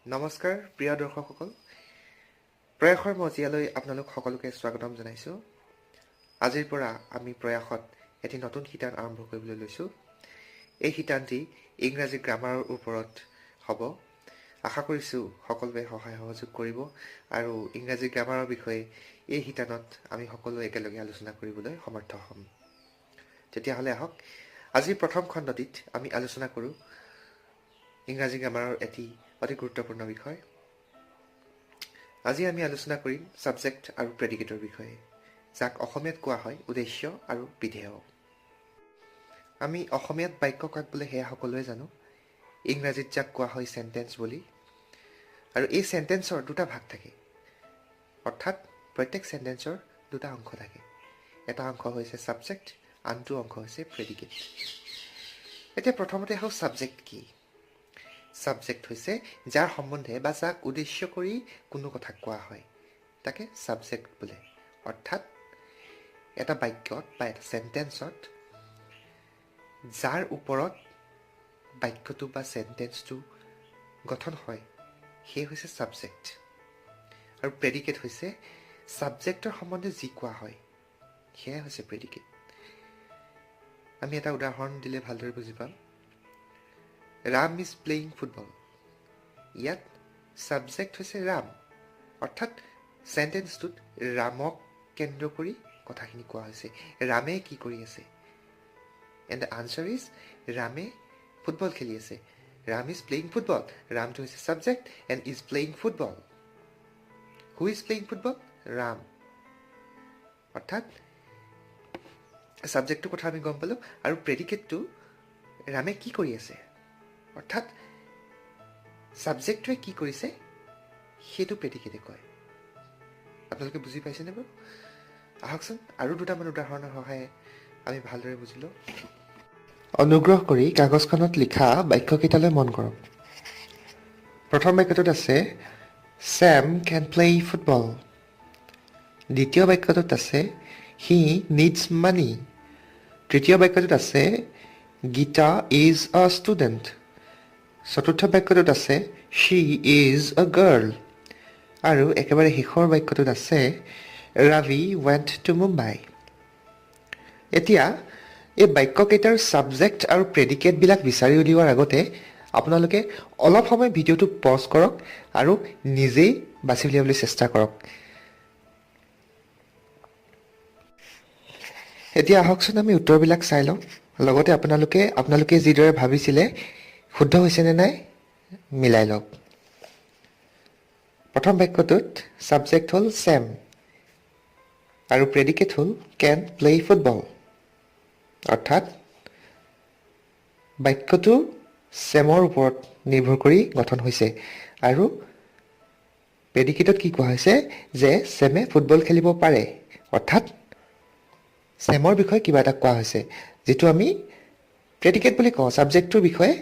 নমস্কাৰ প্ৰিয় দৰ্শকসকল প্ৰয়াসৰ মজিয়ালৈ আপোনালোক সকলোকে স্বাগতম জনাইছোঁ আজিৰ পৰা আমি প্ৰয়াসত এটি নতুন শিতান আৰম্ভ কৰিবলৈ লৈছোঁ এই শিতানটি ইংৰাজী গ্ৰামাৰৰ ওপৰত হ'ব আশা কৰিছোঁ সকলোৱে সহায় সহযোগ কৰিব আৰু ইংৰাজী গ্ৰামাৰৰ বিষয়ে এই শিতানত আমি সকলো একেলগে আলোচনা কৰিবলৈ সমৰ্থ হ'ম তেতিয়াহ'লে আহক আজিৰ প্ৰথম খণ্ডটিত আমি আলোচনা কৰোঁ ইংৰাজী গ্ৰামাৰৰ এটি অতি গুৰুত্বপূৰ্ণ বিষয় আজি আমি আলোচনা কৰিম সাবজেক্ট আৰু প্ৰেডিকেটৰ বিষয়ে যাক অসমীয়াত কোৱা হয় উদ্দেশ্য আৰু বিধেয় আমি অসমীয়াত বাক্য কাক বোলে হেয়া সকলোৱে জানো ইংৰাজীত যাক কোৱা হয় সেন্টেন্স বুলি আৰু এই সেন্টেন্সৰ দুটা ভাগ থাকে অৰ্থাৎ প্ৰত্যেক সেন্টেন্সৰ দুটা অংশ থাকে এটা অংশ হৈছে সাবজেক্ট আনটো অংশ হৈছে প্ৰেডিকেট এতিয়া প্ৰথমতে হও সাবজেক্ট কি সাবজেক্ট হৈছে যাৰ সম্বন্ধে বা যাক উদ্দেশ্য কৰি কোনো কথা কোৱা হয় তাকে সাবজেক্ট বোলে অৰ্থাৎ এটা বাক্যত বা এটা সেন্টেন্সত যাৰ ওপৰত বাক্যটো বা সেন্টেন্সটো গঠন হয় সেই হৈছে সাবজেক্ট আৰু প্ৰেডিকেট হৈছে সাবজেক্টৰ সম্বন্ধে যি কোৱা হয় সেয়া হৈছে প্ৰেডিকেট আমি এটা উদাহৰণ দিলে ভালদৰে বুজি পাম Ram is playing football. ইয়াত সাবজেক্ট হৈছে ৰাম অৰ্থাৎ সেন্টেন্সটোত ৰামক কেন্দ্ৰ কৰি কথাখিনি কোৱা হৈছে ৰামে কি কৰি আছে এণ্ড দ্য আনচাৰ ইজ ৰামে ফুটবল খেলি আছে ৰাম ইজ প্লেয়িং ফুটবল ৰামটো হৈছে subject and is playing football who is playing football Ram অৰ্থাৎ সাবজেক্টটোৰ কথা আমি গম পালোঁ আৰু প্ৰেডিকেটটো ৰামে কি কৰি আছে অৰ্থাৎ সাবজেক্টটোৱে কি কৰিছে সেইটো প্ৰেডিকেটে কয় আপোনালোকে বুজি পাইছেনে বাৰু আহকচোন আৰু দুটামান উদাহৰণৰ সহায়ে আমি ভালদৰে বুজিলোঁ অনুগ্ৰহ কৰি কাগজখনত লিখা বাক্যকেইটালৈ মন কৰক প্ৰথম বাক্যটোত আছে চেম কেন প্লে ফুটবল দ্বিতীয় বাক্যটোত আছে হি নিডছ মানি তৃতীয় বাক্যটোত আছে গীতা ইজ আ ষ্টুডেণ্ট চতুৰ্থ বাক্যটোত আছে শ্বি ইজ আ গাৰ্ল আৰু একেবাৰে শেষৰ বাক্যটোত আছে ৰাভি ৱেণ্ট টু মুম্বাই এতিয়া এই বাক্যকেইটাৰ ছাবজেক্ট আৰু প্ৰেডিকেটবিলাক বিচাৰি উলিওৱাৰ আগতে আপোনালোকে অলপ সময় ভিডিঅ'টো পজ কৰক আৰু নিজেই বাছি উলিয়াবলৈ চেষ্টা কৰক এতিয়া আহকচোন আমি উত্তৰবিলাক চাই লওঁ লগতে আপোনালোকে যিদৰে ভাবিছিলে শুদ্ধ হৈছেনে নাই মিলাই লওক প্ৰথম বাক্যটোত সাবজেক্ট হ'ল চেম আৰু প্ৰেডিকেট হ'ল কেন প্লে ফুটবল অৰ্থাৎ বাক্যটো চেমৰ ওপৰত নিৰ্ভৰ কৰি গঠন হৈছে আৰু প্ৰেডিকেটত কি কোৱা হৈছে যে চেমে ফুটবল খেলিব পাৰে অৰ্থাৎ চেমৰ বিষয়ে কিবা এটা কোৱা হৈছে যিটো আমি প্ৰেডিকেট বুলি কওঁ সাবজেক্টটোৰ বিষয়ে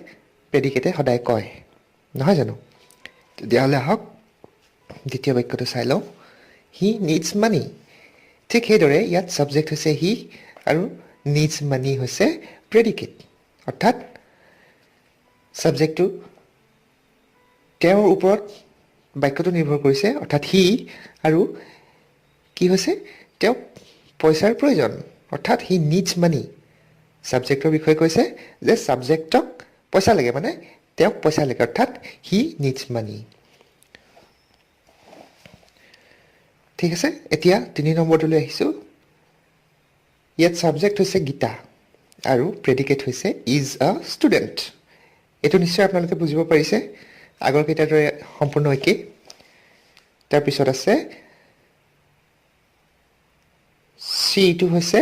প্ৰেডিকেটে সদায় কয় নহয় জানো তেতিয়াহ'লে আহক দ্বিতীয় বাক্যটো চাই লওঁ হি নিডছ মানি ঠিক সেইদৰে ইয়াত সাবজেক্ট হৈছে হি আৰু নিডছ মানি হৈছে প্ৰেডিকেট অৰ্থাৎ সাবজেক্টটো তেওঁৰ ওপৰত বাক্যটো নিৰ্ভৰ কৰিছে অৰ্থাৎ হি আৰু কি হৈছে তেওঁক পইচাৰ প্ৰয়োজন অৰ্থাৎ হি নিডছ মানি সাবজেক্টৰ বিষয়ে কৈছে যে সাবজেক্টক পইচা লাগে মানে তেওঁক পইচা লাগে অৰ্থাৎ হি নিডছ মানি ঠিক আছে এতিয়া 3 নম্বৰটোলৈ আহিছোঁ ইয়াত সাবজেক্ট হৈছে গীতা আৰু প্ৰেডিকেট হৈছে ইজ আ ষ্টুডেণ্ট এইটো নিশ্চয় আপোনালোকে বুজিব পাৰিছে আগৰ কেইটাৰ দৰে সম্পূৰ্ণ একেই তাৰপিছত আছে চিটো হৈছে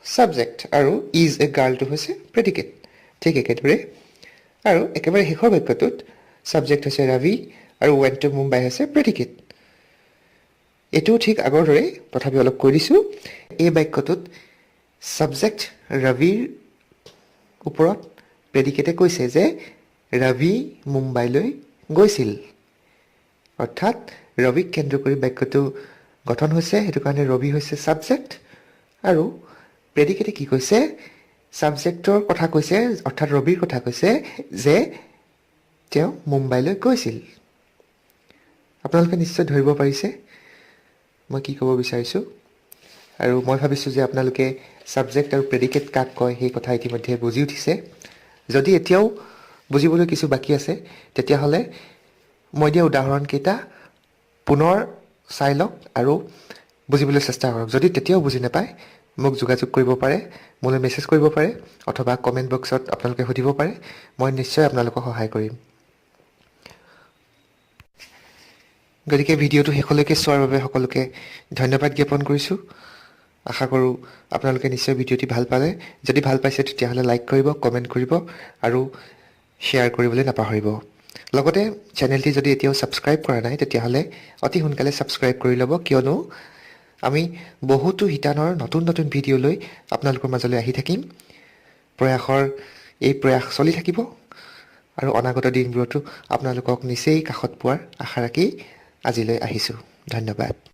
সাবজেক্ট আৰু ইজ এ গাৰ্লটো হৈছে প্ৰেডিকেট ঠিক একেদৰে আৰু একেবাৰে শেষৰ বাক্যটোত সাবজেক্ট হৈছে ৰাভি আৰু ৱেণ্ট টু মুম্বাই হৈছে প্ৰেডিকেট এইটোও ঠিক আগৰ দৰে তথাপি অলপ কৈ দিছোঁ এই বাক্যটোত সাবজেক্ট ৰাভিৰ ওপৰত প্ৰেডিকেটে কৈছে যে ৰাভি মুম্বাইলৈ গৈছিল অৰ্থাৎ ৰবিক কেন্দ্ৰ কৰি বাক্যটো গঠন হৈছে সেইটো কাৰণে ৰবি হৈছে সাবজেক্ট আৰু প্ৰেডিকেটে কি কৈছে সাবজেক্টৰ কথা কৈছে অৰ্থাৎ ৰবিৰ কথা কৈছে যে তেওঁ মুম্বাইলৈ গৈছিল আপোনালোকে নিশ্চয় ধৰিব পাৰিছে মই কি ক'ব বিচাৰিছোঁ আৰু মই ভাবিছোঁ যে আপোনালোকে ছাবজেক্ট আৰু প্ৰেডিকেট কাক কয় সেই কথা ইতিমধ্যে বুজি উঠিছে যদি এতিয়াও বুজিবলৈ কিছু বাকী আছে তেতিয়াহ'লে মই দিয়া উদাহৰণকেইটা পুনৰ চাই লওক আৰু বুজিবলৈ চেষ্টা কৰক যদি তেতিয়াও বুজি নাপায় মোক যোগাযোগ কৰিব পাৰে মোলৈ মেছেজ কৰিব পাৰে অথবা কমেণ্ট বক্সত আপোনালোকে সুধিব পাৰে মই নিশ্চয় আপোনালোকক সহায় কৰিম গতিকে ভিডিঅ'টো শেষলৈকে চোৱাৰ বাবে সকলোকে ধন্যবাদ জ্ঞাপন কৰিছোঁ আশা কৰোঁ আপোনালোকে নিশ্চয় ভিডিঅ'টি ভাল পালে যদি ভাল পাইছে তেতিয়াহ'লে লাইক কৰিব কমেণ্ট কৰিব আৰু শ্বেয়াৰ কৰিবলৈ নাপাহৰিব লগতে চেনেলটি যদি এতিয়াও ছাবস্ক্ৰাইব কৰা নাই তেতিয়াহ'লে অতি সোনকালে ছাবস্ক্ৰাইব কৰি ল'ব কিয়নো আমি বহুতো শিতানৰ নতুন নতুন ভিডিঅ' লৈ আপোনালোকৰ মাজলৈ আহি থাকিম প্ৰয়াসৰ এই প্ৰয়াস চলি থাকিব আৰু অনাগত দিনবোৰতো আপোনালোকক নিচেই কাষত পোৱাৰ আশা ৰাখি আজিলৈ আহিছোঁ ধন্যবাদ